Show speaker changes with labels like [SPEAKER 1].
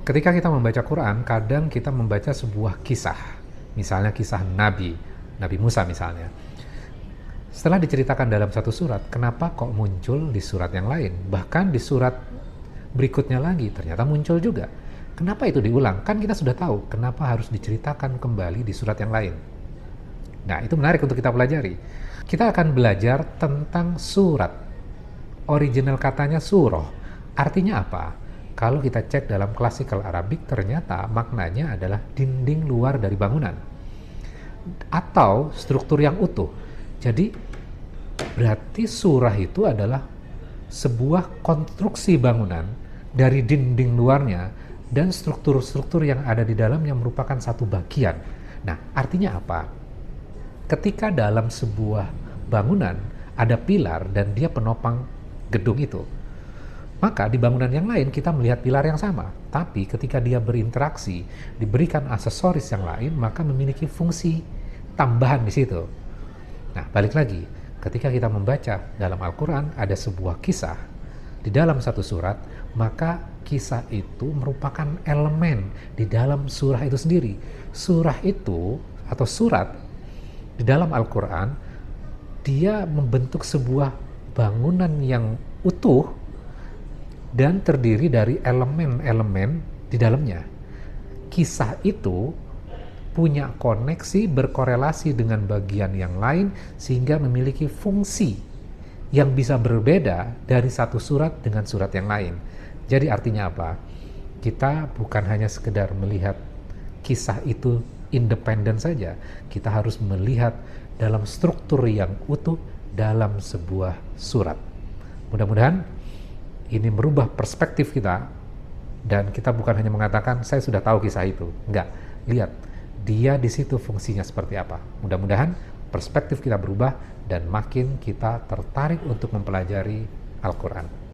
[SPEAKER 1] Ketika kita membaca Quran, kadang kita membaca sebuah kisah. Misalnya kisah Nabi Musa misalnya. Setelah diceritakan dalam satu surat, kenapa kok muncul di surat yang lain? Bahkan di surat berikutnya lagi, ternyata muncul juga. Kenapa itu diulang? Kan kita sudah tahu kenapa harus diceritakan kembali di surat yang lain. Nah, itu menarik untuk kita pelajari. Kita akan belajar tentang surat. Original katanya surah. Artinya apa? Kalau kita cek dalam Classical Arabic, ternyata maknanya adalah dinding luar dari bangunan. Atau struktur yang utuh. Jadi, berarti surah itu adalah sebuah konstruksi bangunan dari dinding luarnya dan struktur-struktur yang ada di dalamnya merupakan satu bagian. Nah, artinya apa? Ketika dalam sebuah bangunan ada pilar dan dia penopang gedung itu, maka di bangunan yang lain kita melihat pilar yang sama. Tapi ketika dia berinteraksi, diberikan aksesoris yang lain, maka memiliki fungsi tambahan di situ. Nah, balik lagi, ketika kita membaca dalam Al-Quran ada sebuah kisah di dalam satu surat, maka kisah itu merupakan elemen di dalam surah itu sendiri. Surah itu atau surat di dalam Al-Quran, dia membentuk sebuah bangunan yang utuh dan terdiri dari elemen-elemen di dalamnya. Kisah itu punya koneksi, berkorelasi dengan bagian yang lain sehingga memiliki fungsi yang bisa berbeda dari satu surat dengan surat yang lain. Jadi artinya apa? Kita bukan hanya sekedar melihat kisah itu independen saja, kita harus melihat dalam struktur yang utuh dalam sebuah surat. Mudah-mudahan ini merubah perspektif kita dan kita bukan hanya mengatakan saya sudah tahu kisah itu. Enggak, lihat dia di situ fungsinya seperti apa. Mudah-mudahan perspektif kita berubah dan makin kita tertarik untuk mempelajari Al-Quran.